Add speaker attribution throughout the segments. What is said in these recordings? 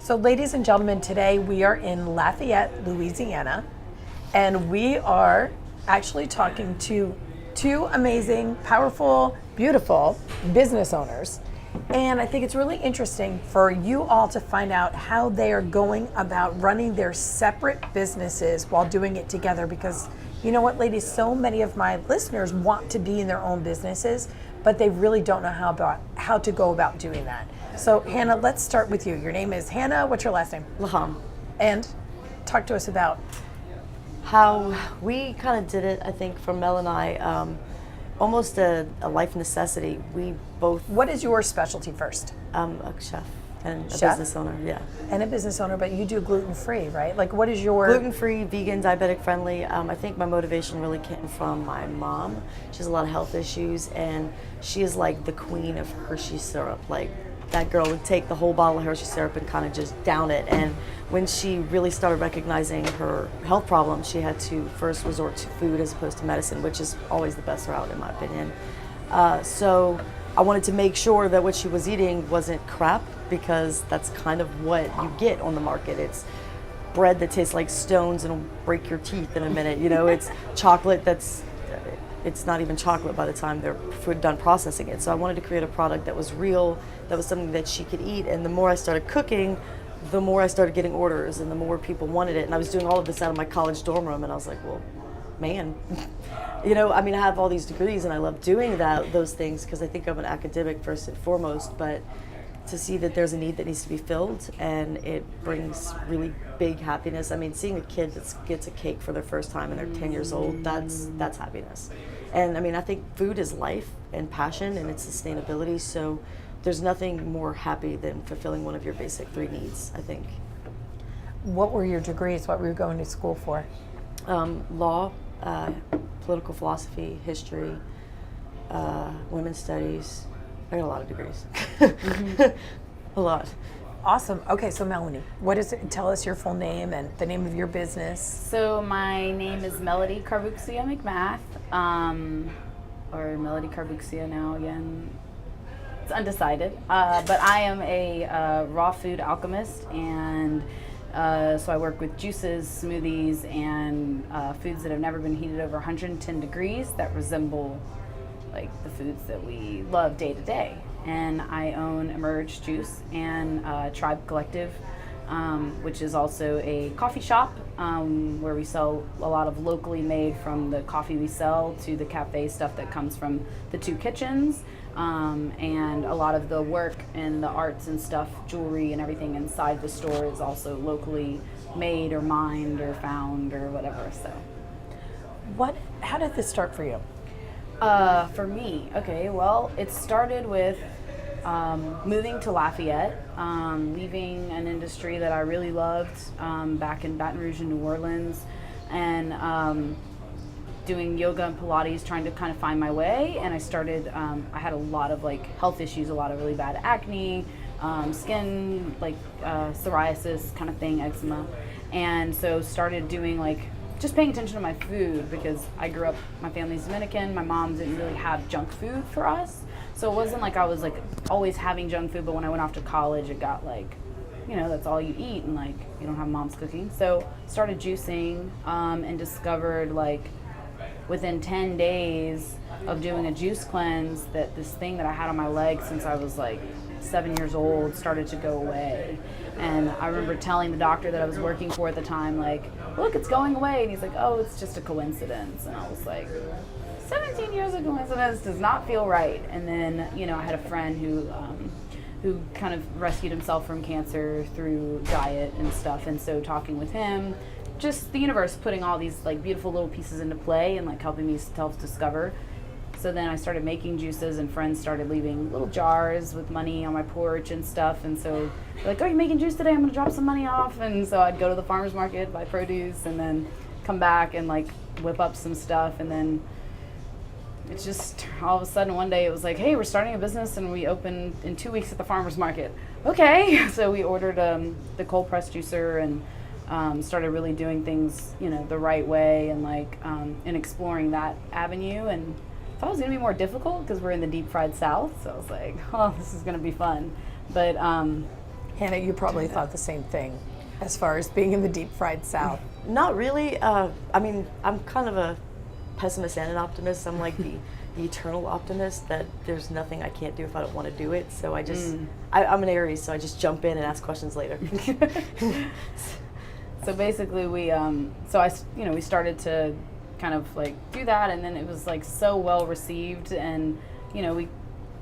Speaker 1: So ladies and gentlemen, today we are in Lafayette, Louisiana, and we are actually talking to two amazing, powerful, beautiful business owners. And I think it's really interesting for you all to find out how they are going about running their separate businesses while doing it together, because you know what, ladies, so many of my listeners want to be in their own businesses, but they really don't know how to go about doing that. So Hanna, let's start with you. Your name is Hanna. What's your last name?
Speaker 2: Ellaham.
Speaker 1: And talk to us about
Speaker 2: How we kind of did it, I think, for Mel and I, almost a life necessity. We both...
Speaker 1: What is your specialty first?
Speaker 2: A chef and a
Speaker 1: Chef?
Speaker 2: business owner, yeah.
Speaker 1: And a business owner, but you do gluten-free, right? Like, what is your...
Speaker 2: Gluten-free, vegan, diabetic friendly. I think my motivation really came from my mom. She has a lot of health issues, and she is like the queen of Hershey syrup. Like, that girl would take the whole bottle of Hershey syrup and kind of just down it. And when she really started recognizing her health problems, she had to first resort to food as opposed to medicine, which is always the best route in my opinion. So I wanted to make sure that what she was eating wasn't crap, because that's kind of what you get on the market. It's bread that tastes like stones and will break your teeth in a minute. You know, it's chocolate it's not even chocolate by the time they're done processing it. So I wanted to create a product that was real, that was something that she could eat. And the more I started cooking, the more I started getting orders and the more people wanted it. And I was doing all of this out of my college dorm room, and I was like, well, man, you know, I mean, I have all these degrees and I love doing those things because I think I'm an academic first and foremost, but to see that there's a need that needs to be filled and it brings really big happiness. I mean, seeing a kid that gets a cake for their first time and they're 10 years old, that's happiness. And I mean, I think food is life and passion and it's sustainability, so there's nothing more happy than fulfilling one of your basic 3 needs, I think.
Speaker 1: What were your degrees? What were you going to school for?
Speaker 2: Law, political philosophy, history, women's studies. I got a lot of degrees. A lot.
Speaker 1: Awesome. Okay, so Melanie, what is it? Tell us your full name and the name of your business.
Speaker 3: So my name is Melodie McMath, or Melodie Carbuxia now again. It's undecided, but I am a raw food alchemist, and so I work with juices, smoothies, and foods that have never been heated over 110 degrees that resemble like the foods that we love day to day. And I own Emerge Juice and Tribe Collective, which is also a coffee shop where we sell a lot of locally made, from the coffee we sell to the cafe stuff that comes from the 2 kitchens. And a lot of the work and the arts and stuff, jewelry and everything inside the store is also locally made or mined or found or whatever. So,
Speaker 1: How did this start for you?
Speaker 3: for me, okay, well, it started with moving to Lafayette, leaving an industry that I really loved back in Baton Rouge and New Orleans, and doing yoga and Pilates, trying to kind of find my way. And I started, I had a lot of like health issues, a lot of really bad acne, skin, like psoriasis kind of thing, eczema. And so started doing like, just paying attention to my food, because I grew up, my family's Dominican, my mom didn't really have junk food for us. So it wasn't like I was like always having junk food, but when I went off to college, it got like, you know, that's all you eat and like you don't have mom's cooking. So started juicing and discovered like within 10 days of doing a juice cleanse that this thing that I had on my leg since I was like 7 years old started to go away. And I remember telling the doctor that I was working for at the time, like, look, it's going away. And he's like, oh, it's just a coincidence. And I was like, 17 years of coincidence does not feel right. And then, you know, I had a friend who kind of rescued himself from cancer through diet and stuff. And so talking with him, just the universe putting all these like beautiful little pieces into play and like helping me self-discover. So then I started making juices, and friends started leaving little jars with money on my porch and stuff. And so they're like, oh, you're making juice today? I'm gonna drop some money off. And so I'd go to the farmer's market, buy produce, and then come back and like whip up some stuff. And then it's just all of a sudden one day it was like, hey, we're starting a business and we open in 2 weeks at the farmer's market. Okay. So we ordered the cold press juicer and started really doing things, you know, the right way, and like and exploring that avenue. And I thought it was going to be more difficult because we're in the deep fried South. So I was like, oh, this is going to be fun. But
Speaker 1: Hannah, you probably thought the same thing as far as being in the deep fried South.
Speaker 2: Not really. I mean, I'm kind of a pessimist and an optimist. I'm like the eternal optimist that there's nothing I can't do if I don't want to do it. So I just, I'm an Aries, so I just jump in and ask questions later.
Speaker 3: So basically we we started to kind of like do that, and then it was like so well received, and we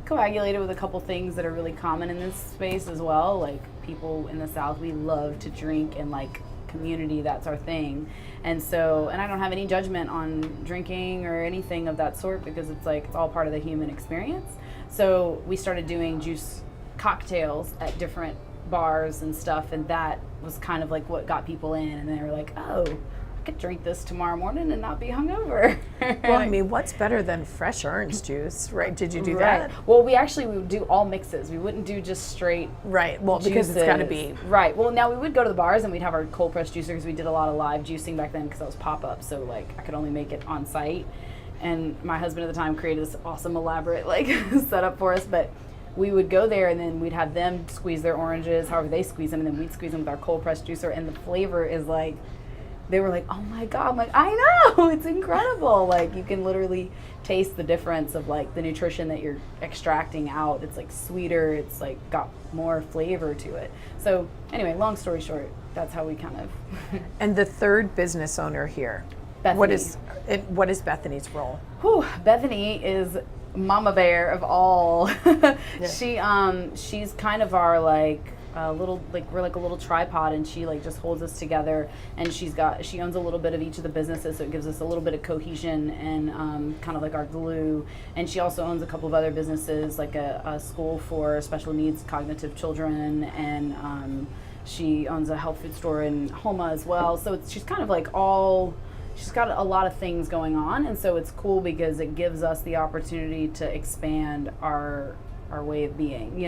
Speaker 3: coagulated with a couple things that are really common in this space as well. Like people in the South, we love to drink, and like community, that's our thing. And so, and I don't have any judgment on drinking or anything of that sort, because it's like, it's all part of the human experience. So we started doing juice cocktails at different bars and stuff, and that was kind of like what got people in, and they were like, oh, I could drink this tomorrow morning and not be hungover.
Speaker 1: Well, I mean, what's better than fresh orange juice, right? Did you do
Speaker 3: Right.
Speaker 1: that?
Speaker 3: Well, we would do all mixes. We wouldn't do just straight
Speaker 1: Right. Well, because it's got to be.
Speaker 3: Right. Well, now we would go to the bars and we'd have our cold pressed juicer, because we did a lot of live juicing back then, because that was pop up. So like I could only make it on site. And my husband at the time created this awesome elaborate like setup for us. But we would go there, and then we'd have them squeeze their oranges, however they squeeze them, and then we'd squeeze them with our cold pressed juicer. And the flavor is like, they were like, oh my God. I'm like, I know, it's incredible. Like you can literally taste the difference of like the nutrition that you're extracting out. It's like sweeter, it's like got more flavor to it. So anyway, long story short, that's how we kind of.
Speaker 1: And the third business owner here,
Speaker 3: Bethany.
Speaker 1: what is Bethany's role?
Speaker 3: Whew, Bethany is mama bear of all.
Speaker 2: Yeah.
Speaker 3: She's kind of our like little, like we're like a little tripod, and she like just holds us together, and she owns a little bit of each of the businesses, so it gives us a little bit of cohesion and kind of like our glue. And she also owns a couple of other businesses, like a school for special needs cognitive children, and she owns a health food store in Homa as well. So she's kind of like she's got a lot of things going on, and so it's cool because it gives us the opportunity to expand our way of being,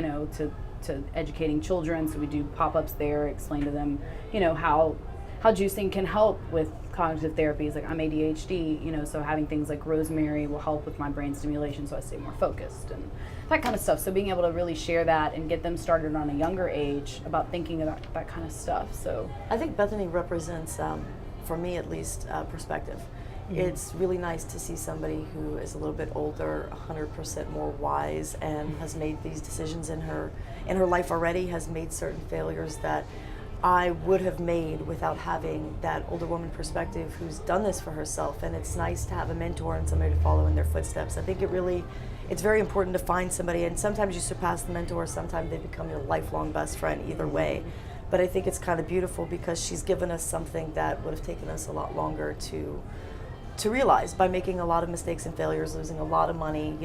Speaker 3: to educating children. So we do pop-ups there, explain to them, how juicing can help with cognitive therapies. Like I'm ADHD, so having things like rosemary will help with my brain stimulation, so I stay more focused and that kind of stuff. So being able to really share that and get them started on a younger age about thinking about that kind of stuff. So
Speaker 2: I think Bethany represents, for me at least, perspective. It's really nice to see somebody who is a little bit older, 100% more wise, and has made these decisions in her life already, has made certain failures that I would have made without having that older woman perspective who's done this for herself. And it's nice to have a mentor and somebody to follow in their footsteps. I think it's very important to find somebody, and sometimes you surpass the mentor, sometimes they become your lifelong best friend, either way. But I think it's kind of beautiful because she's given us something that would have taken us a lot longer to realize, by making a lot of mistakes and failures, losing a lot of money,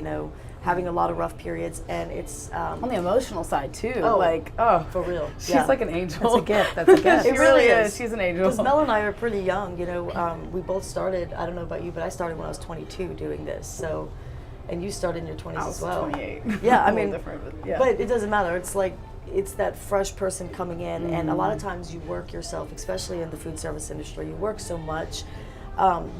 Speaker 2: having a lot of rough periods. And it's
Speaker 3: on the emotional side too.
Speaker 2: For real.
Speaker 3: She's like an angel.
Speaker 1: That's a gift. That's a gift.
Speaker 3: It really is. She's an angel.
Speaker 2: Because Mel and I are pretty young, we both started, I don't know about you, but I started when I was 22 doing this. So, and you started in your 20s as well.
Speaker 3: 28.
Speaker 2: Yeah, I
Speaker 3: A little
Speaker 2: mean,
Speaker 3: different, but
Speaker 2: but it doesn't matter. It's like, it's that fresh person coming in, and a lot of times you work yourself, especially in the food service industry, you work so much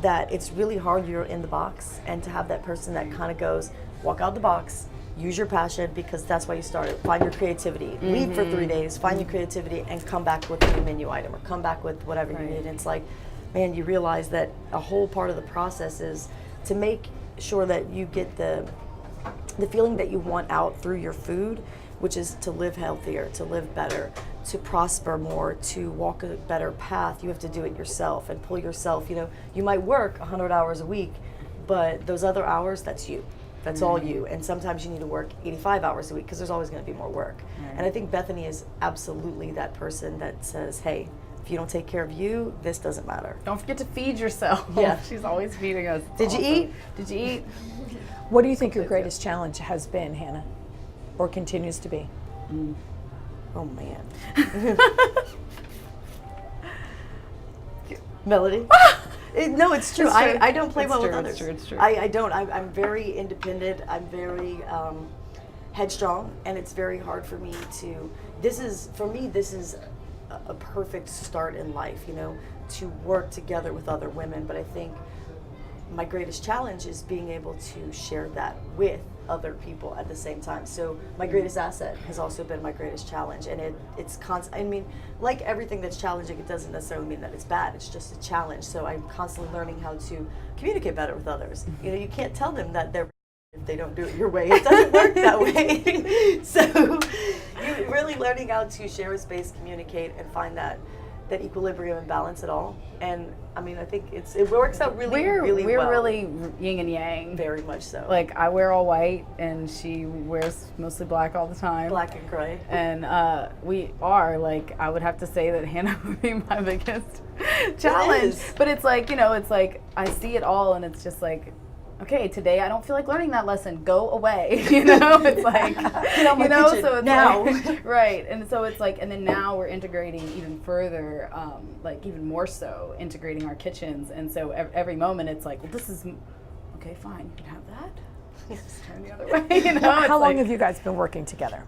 Speaker 2: that it's really hard. You're in the box, and to have that person that kind of goes, walk out the box, use your passion, because that's why you started. Find your creativity, leave for 3 days, find your creativity, and come back with a new menu item, or come back with whatever you need. And it's like, man, you realize that a whole part of the process is to make sure that you get the feeling that you want out through your food, which is to live healthier, to live better, to prosper more, to walk a better path. You have to do it yourself and pull yourself. You might work 100 hours a week, but those other hours, that's you. That's all you. And sometimes you need to work 85 hours a week, because there's always going to be more work. And I think Bethany is absolutely that person that says, hey, if you don't take care of you, this doesn't matter.
Speaker 3: don't forget to feed yourself.
Speaker 2: Yeah.
Speaker 3: She's always feeding us.
Speaker 2: Did you eat?
Speaker 3: Did you eat?
Speaker 1: What do you think your greatest challenge has been, Hannah, or continues to be?
Speaker 2: Oh, man. Melodie? No, it's true.
Speaker 3: It's true.
Speaker 2: I don't play
Speaker 3: It's
Speaker 2: well
Speaker 3: true,
Speaker 2: with
Speaker 3: it's
Speaker 2: others.
Speaker 3: true, it's true.
Speaker 2: I don't. I'm very independent. I'm very headstrong, and it's very hard for me to. This is a perfect start in life, to work together with other women. But I think my greatest challenge is being able to share that with other people at the same time. So my greatest asset has also been my greatest challenge, and it's constant. I mean, like everything that's challenging, it doesn't necessarily mean that it's bad. It's just a challenge. So I'm constantly learning how to communicate better with others. You know, you can't tell them that they're if they don't do it your way. It doesn't work that way. So you're really learning how to share a space, communicate, and find that equilibrium and balance it all. And I mean, I think it works out really well.
Speaker 3: We're really yin and yang.
Speaker 2: Very much so.
Speaker 3: Like, I wear all white and she wears mostly black all the time.
Speaker 2: Black and gray.
Speaker 3: And we are, like, I would have to say that Hanna would be my biggest challenge. But it's like, you know, it's like I see it all and it's just like, okay, today I don't feel like learning that lesson. Go away. You know, it's like, you know, so it's
Speaker 2: now.
Speaker 3: like, right. And so it's like, and then now we're integrating even further, like even more so integrating our kitchens. And so every moment it's like, well, this is, okay, fine, you can have that. Just turn the other way. You know,
Speaker 1: How long have you guys been working together?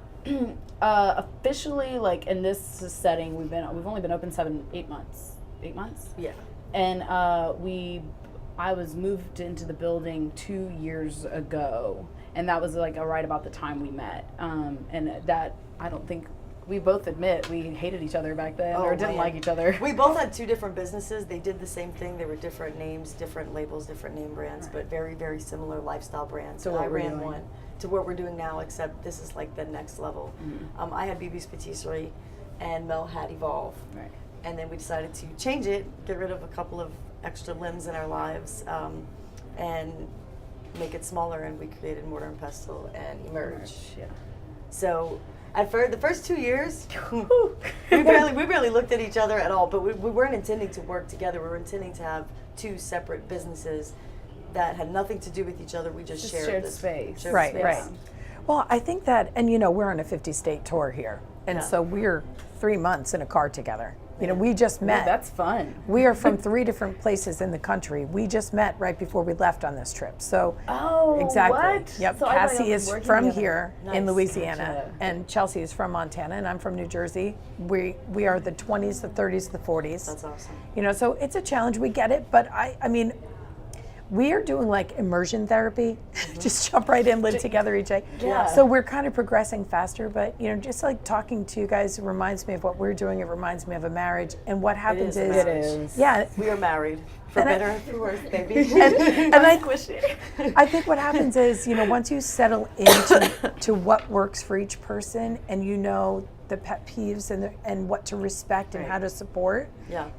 Speaker 3: Officially, like in this setting, we've only been open 8 months. 8 months?
Speaker 2: Yeah.
Speaker 3: And I was moved into the building 2 years ago, and that was like right about the time we met. And that, I don't think, we both admit we hated each other back then or didn't like each other.
Speaker 2: We both had two different businesses. They did the same thing. They were different names, different labels, different name brands, but very, very similar lifestyle brands.
Speaker 3: So
Speaker 2: I ran one to what we're doing now, except this is like the next level. Mm-hmm. I had BB's Patisserie, and Mel had Evolve. Right. And then we decided to change it, get rid of a couple of extra limbs in our lives, and make it smaller, and we created Mortar and Pestle and Emerge.
Speaker 3: Yeah.
Speaker 2: So at the first 2 years, we barely looked at each other at all, but we weren't intending to work together. We were intending to have two separate businesses that had nothing to do with each other. We just shared
Speaker 3: this space.
Speaker 1: Right. Well, I think that, and you know, we're on a 50-state tour here, and so we're 3 months in a car together. You know, we just met.
Speaker 3: Ooh, that's fun.
Speaker 1: We are from 3 different places in the country. We just met right before we left on this trip. So, exactly.
Speaker 3: What?
Speaker 1: Yep.
Speaker 3: So
Speaker 1: Cassie is from here in
Speaker 2: Nice.
Speaker 1: Louisiana, and Chelsea is from Montana, and I'm from New Jersey. We are the 20s, the 30s, the 40s.
Speaker 2: That's awesome.
Speaker 1: You know, so it's a challenge. We get it, but I mean, we are doing like immersion therapy. Just jump right in, live together each day.
Speaker 3: Yeah.
Speaker 1: So we're kind of progressing faster, but you know, just like talking to you guys reminds me of what we're doing. It reminds me of a marriage. And what happens is, yeah,
Speaker 2: we are married for better or for worse, baby.
Speaker 1: and I think what happens is, you know, once you settle into what works for each person, and you know the pet peeves and what to respect and how to support,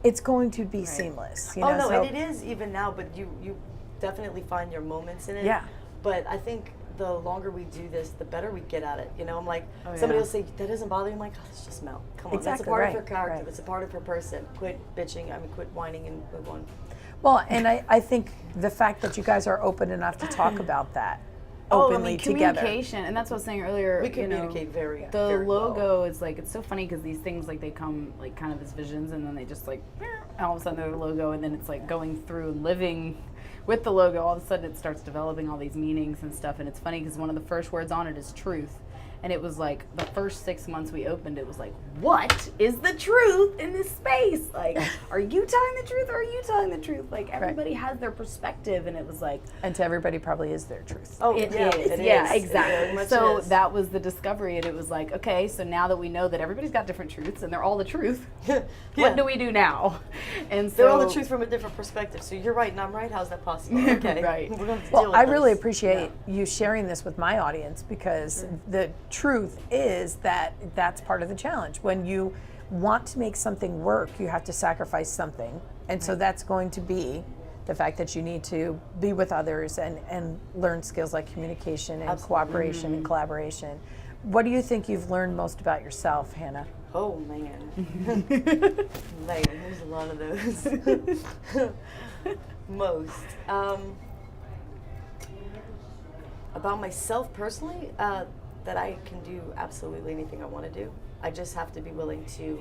Speaker 1: it's going to be seamless. You know?
Speaker 2: Oh no,
Speaker 1: so,
Speaker 2: and it is even now, but you definitely find your moments in it.
Speaker 1: Yeah.
Speaker 2: But I think the longer we do this, the better we get at it. You know, I'm like, somebody will say, that doesn't bother you. I'm like, oh, it's just Mel. Come on, that's a part of her character. That's a part of her person. Quit bitching, quit whining and move on.
Speaker 1: Well, and I think the fact that you guys are open enough to talk about that openly together.
Speaker 3: Communication, and that's what I was saying earlier.
Speaker 2: We communicate very
Speaker 3: logo
Speaker 2: well.
Speaker 3: is like, it's so funny because these things, like, they come like kind of as visions, and then they just like, all of a sudden they're the logo, and then it's like going through and living with the logo, all of a sudden it starts developing all these meanings and stuff. And it's funny because one of the first words on it is truth. And it was like the first 6 months we opened, it was like, what is the truth in this space? Like, are you telling the truth or are you telling the truth? Like, everybody has their perspective, and it was like,
Speaker 1: and to everybody probably is their truth.
Speaker 3: Oh, it is. Yeah, exactly. So
Speaker 2: is.
Speaker 3: that was the discovery, and it was like, okay, so now that we know that everybody's got different truths and they're all the truth, what do we do now? And so
Speaker 2: they're all the truth from a different perspective. So you're right and I'm right. How's that possible? Okay.
Speaker 3: Right.
Speaker 2: We're going to
Speaker 1: Well,
Speaker 2: deal with
Speaker 1: I really
Speaker 2: this.
Speaker 1: appreciate you sharing this with my audience, because the truth is that that's part of the challenge. When you want to make something work, you have to sacrifice something. And so that's going to be the fact that you need to be with others and learn skills like communication and cooperation and collaboration. What do you think you've learned most about yourself, Hanna?
Speaker 2: Oh, man. There's a lot of those. Most. About myself personally, that I can do absolutely anything I want to do. I just have to be willing to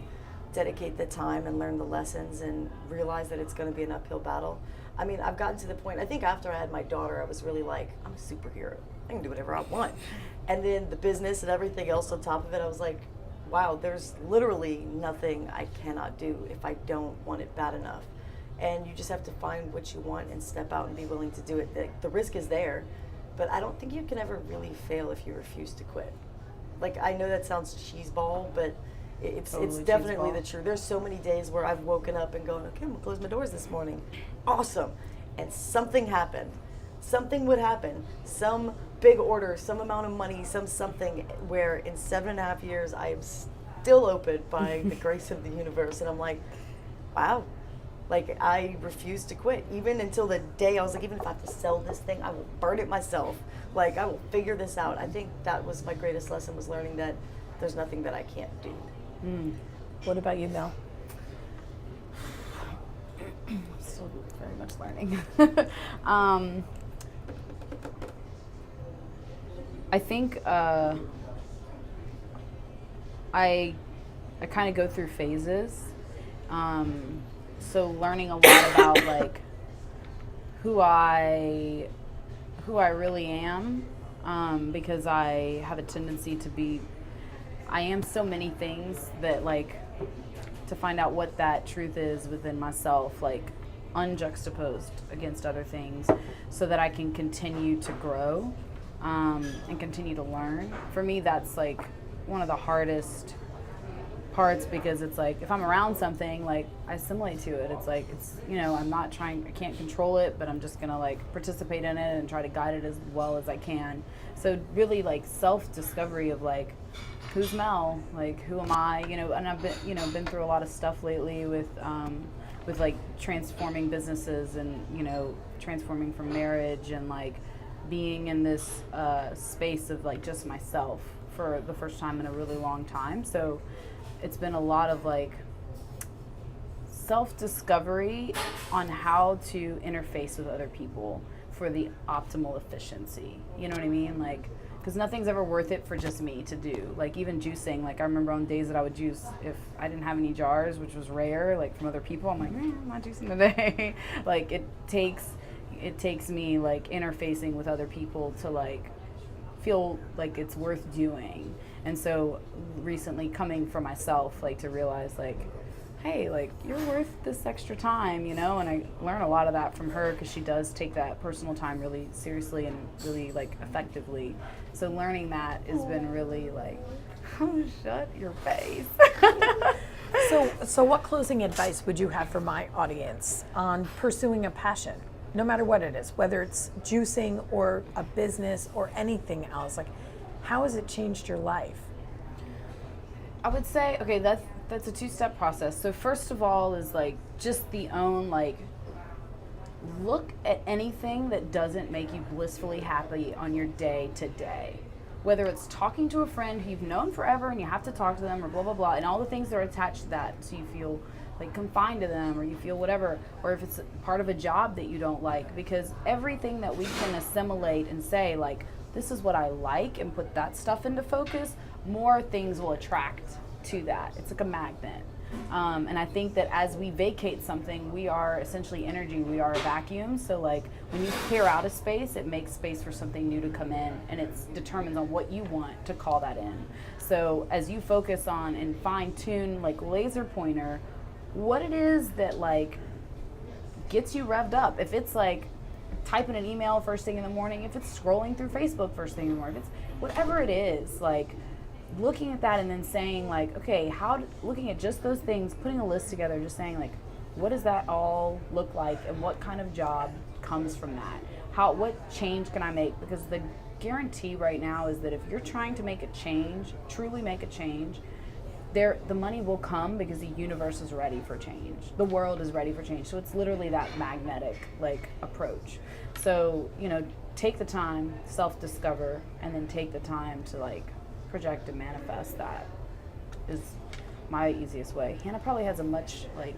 Speaker 2: dedicate the time and learn the lessons and realize that it's going to be an uphill battle. I mean, I've gotten to the point, I think after I had my daughter, I was really like, I'm a superhero. I can do whatever I want. And then the business and everything else on top of it, I was like, wow, there's literally nothing I cannot do if I don't want it bad enough. And you just have to find what you want and step out and be willing to do it. The risk is there. but I don't think you can ever really fail if you refuse to quit. Like, I know that sounds cheeseball, but it's definitely the truth. There's so many days where I've woken up and gone, okay, I'm gonna close my doors this morning. Awesome. And something happened. Something would happen. Some big order, some amount of money, something where in 7.5 years I am still open by the grace of the universe. And I'm like, wow. Like, I refuse to quit. Even until the day I was like, even if I have to sell this thing, I will burn it myself. Like, I will figure this out. I think that was my greatest lesson, was learning that there's nothing that I can't do.
Speaker 1: What about you, Mel?
Speaker 3: Still very much learning. I think I kind of go through phases. So learning a lot about like who I really am, because I have a tendency to be, I am so many things that, like, to find out what that truth is within myself, like unjuxtaposed against other things, so that I can continue to grow and continue to learn. For me, that's like one of the hardest parts, because it's like if I'm around something, like I assimilate to it. It's like, it's, you know, I can't control it, but I'm just gonna like participate in it and try to guide it as well as I can. So really, like, self-discovery of like, who's Mel, like, who am I, you know. And I've been through a lot of stuff lately with like transforming businesses and, you know, transforming from marriage, and like being in this space of like just myself for the first time in a really long time. So it's been a lot of like self-discovery on how to interface with other people for the optimal efficiency. You know what I mean? Like, because nothing's ever worth it for just me to do. Like, even juicing, like, I remember on days that I would juice, if I didn't have any jars, which was rare, like from other people, I'm like, I'm not juicing today. Like, it takes me like interfacing with other people to like feel like it's worth doing. And so recently, coming for myself, like, to realize like, hey, like, you're worth this extra time, you know. And I learn a lot of that from her, because she does take that personal time really seriously and really like effectively. So learning that has been really like, oh, shut your face.
Speaker 1: So what closing advice would you have for my audience on pursuing a passion, no matter what it is, whether it's juicing or a business or anything else? Like, how has it changed your life?
Speaker 3: I would say, okay, that's a two-step process. So first of all is like just like, look at anything that doesn't make you blissfully happy on your day to day. Whether it's talking to a friend who you've known forever and you have to talk to them, or blah, blah, blah, and all the things that are attached to that, so you feel like confined to them, or you feel whatever, or if it's part of a job that you don't like, because everything that we can assimilate and say, like, this is what I like, and put that stuff into focus, more things will attract to that. It's like a magnet. And I think that as we vacate something, we are essentially energy. We are a vacuum. So like when you clear out a space, it makes space for something new to come in, and it determines on what you want to call that in. So as you focus on and fine tune, like laser pointer, what it is that like gets you revved up. If it's like typing an email first thing in the morning, if it's scrolling through Facebook first thing in the morning, if it's whatever it is, like looking at that and then saying like, okay, looking at just those things, putting a list together, just saying like, what does that all look like, and what kind of job comes from that? What change can I make? Because the guarantee right now is that if you're trying to make a change, truly make a change, the money will come, because the universe is ready for change. The world is ready for change. So it's literally that magnetic like approach. So, you know, take the time, self-discover, and then take the time to like project and manifest. That is my easiest way. Hanna probably has a much like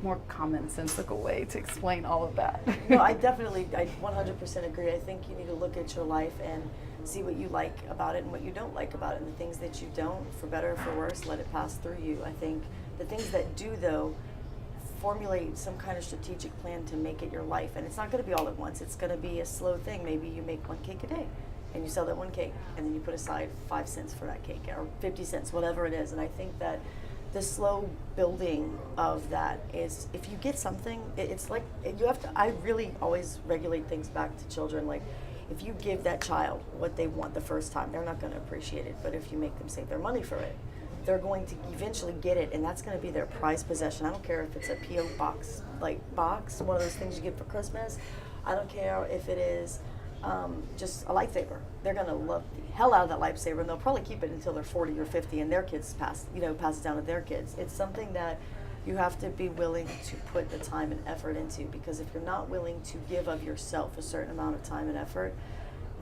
Speaker 3: more commonsensical way to explain all of that.
Speaker 2: No, I 100% agree. I think you need to look at your life and see what you like about it and what you don't like about it, and the things that you don't, for better or for worse, let it pass through you. I think the things that do, though, formulate some kind of strategic plan to make it your life. And it's not going to be all at once. It's going to be a slow thing. Maybe you make one cake a day, and you sell that one cake, and then you put aside 5 cents for that cake, or 50 cents, whatever it is. And I think that the slow building of that is, if you get something, it's like, you have to, I really always regulate things back to children. Like, if you give that child what they want the first time, they're not going to appreciate it. But if you make them save their money for it, they're going to eventually get it, and that's going to be their prized possession. I don't care if it's a P.O. box, one of those things you get for Christmas. I don't care if it is just a lightsaber. They're going to love the hell out of that lightsaber, and they'll probably keep it until they're 40 or 50, and their kids pass it down to their kids. It's something that you have to be willing to put the time and effort into, because if you're not willing to give of yourself a certain amount of time and effort,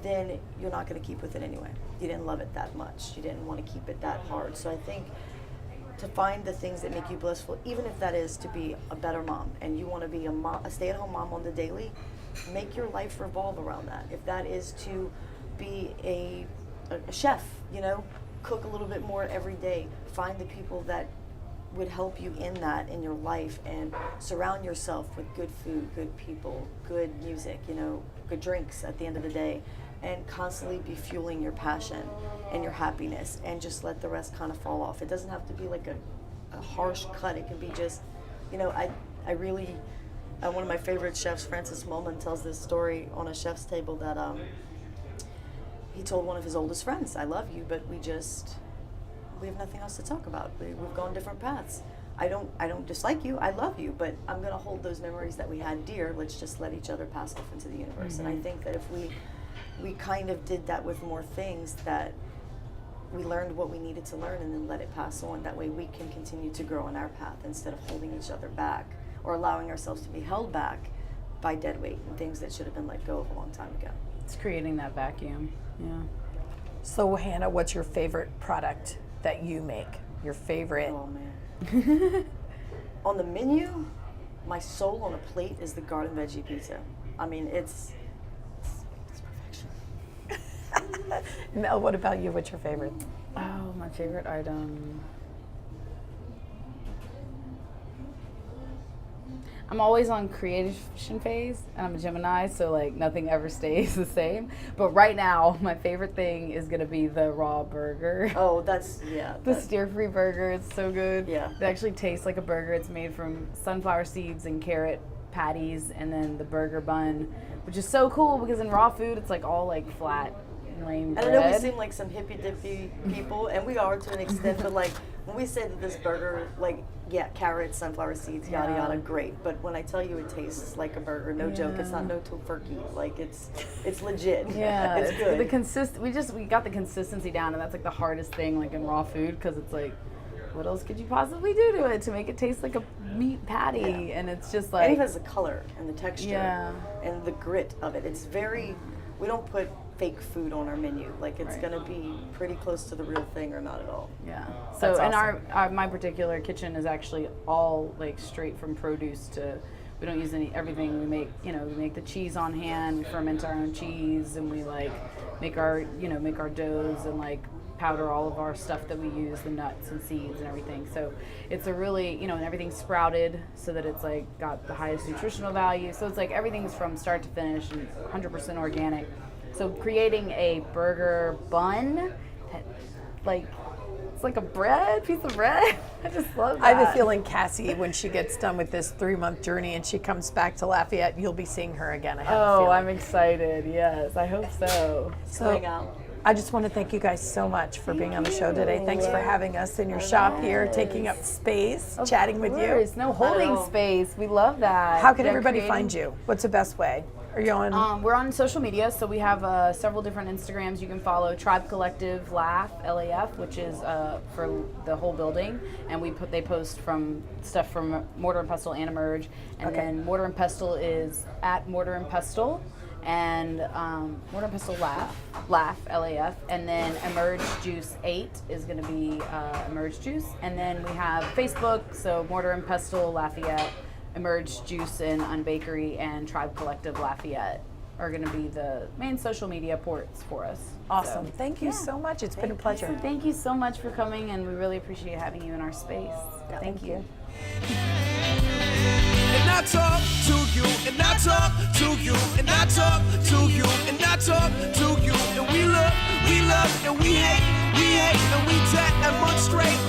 Speaker 2: then you're not going to keep with it anyway. You didn't love it that much. You didn't want to keep it that hard. So I think to find the things that make you blissful, even if that is to be a better mom and you want to be a stay-at-home mom on the daily, make your life revolve around that. If that is to be a chef, cook a little bit more every day, find the people that would help you in that in your life, and surround yourself with good food, good people, good music, good drinks at the end of the day, and constantly be fueling your passion and your happiness, and just let the rest kind of fall off. It doesn't have to be like a harsh cut. It can be just, one of my favorite chefs, Francis Mulman, tells this story on a chef's table that he told one of his oldest friends, "I love you, but we have nothing else to talk about. We've gone different paths. I don't dislike you. I love you, but I'm going to hold those memories that we had dear. Let's just let each other pass off into the universe." Mm-hmm. And I think that if we kind of did that with more things, that we learned what we needed to learn and then let it pass on. That way we can continue to grow on our path instead of holding each other back or allowing ourselves to be held back by dead weight and things that should have been let go of a long time ago.
Speaker 3: It's creating that vacuum. Yeah.
Speaker 1: So Hanna, what's your favorite product that you make? Your favorite?
Speaker 2: Oh man. On the menu, my soul on a plate is the garden veggie pizza. I mean, it's perfection.
Speaker 1: Mel, what about you? What's your favorite?
Speaker 3: Oh, my favorite item. I'm always on creation phase, and I'm a Gemini, so like nothing ever stays the same. But right now, my favorite thing is gonna be the raw burger.
Speaker 2: Oh, the
Speaker 3: steer-free burger. It's so good.
Speaker 2: Yeah.
Speaker 3: It actually tastes like a burger. It's made from sunflower seeds and carrot patties, and then the burger bun, which is so cool because in raw food, it's like all like flat and lame bread.
Speaker 2: And I know we seem like some hippy-dippy people, and we are to an extent, but like when we say that this burger, like, yeah, carrots, sunflower seeds, yada yada, great. But when I tell you it tastes like a burger, no joke, it's not no tofurkey. Like it's legit.
Speaker 3: Yeah,
Speaker 2: it's good.
Speaker 3: We got the consistency down, and that's like the hardest thing, like in raw food, because it's like, what else could you possibly do to it to make it taste like a meat patty? Yeah. And it's just like,
Speaker 2: and even has the color and the texture and the grit of it. It's very. We don't put fake food on our menu. Like it's gonna be pretty close to the real thing or not at all.
Speaker 3: Yeah. So in our my particular kitchen is actually all like straight from produce to. We don't use everything. We make the cheese on hand. We ferment our own cheese, and we like make our doughs and like powder all of our stuff that we use, the nuts and seeds and everything. So it's a really, and everything's sprouted so that it's like got the highest nutritional value. So it's like everything's from start to finish and 100% organic. So creating a burger bun, it's like a piece of bread. I just love that.
Speaker 1: I have a feeling Cassie, when she gets done with this 3-month journey and she comes back to Lafayette, you'll be seeing her again. I have a feeling.
Speaker 3: I'm excited. Yes, I hope so.
Speaker 1: I just want to thank you guys so much for being on the show today. Thanks for having us in your shop here, taking up space, chatting with you.
Speaker 3: No holding space. We love that.
Speaker 1: How can everybody find you? What's the best way? Are you on?
Speaker 3: We're on social media, so we have several different Instagrams you can follow. Tribe Collective Laugh, LAF, which is for the whole building, and they post from stuff from Mortar and Pestle and Emerge, and then Mortar and Pestle is at Mortar and Pestle, and Mortar and Pestle Laugh, LAF, and then Emerge Juice 8 is going to be Emerge Juice, and then we have Facebook, so Mortar and Pestle Lafayette, Emerge Juice and Unbakery, and Tribe Collective Lafayette are going to be the main social media ports for us.
Speaker 1: Awesome. So, thank you so much. It's been a pleasure.
Speaker 3: Thank you so much for coming, and we really appreciate having you in our space. Thank you.
Speaker 4: And I talk to you, and I talk to you, and I talk to you, and I talk to you, and we love, and we hate, and we demonstrate.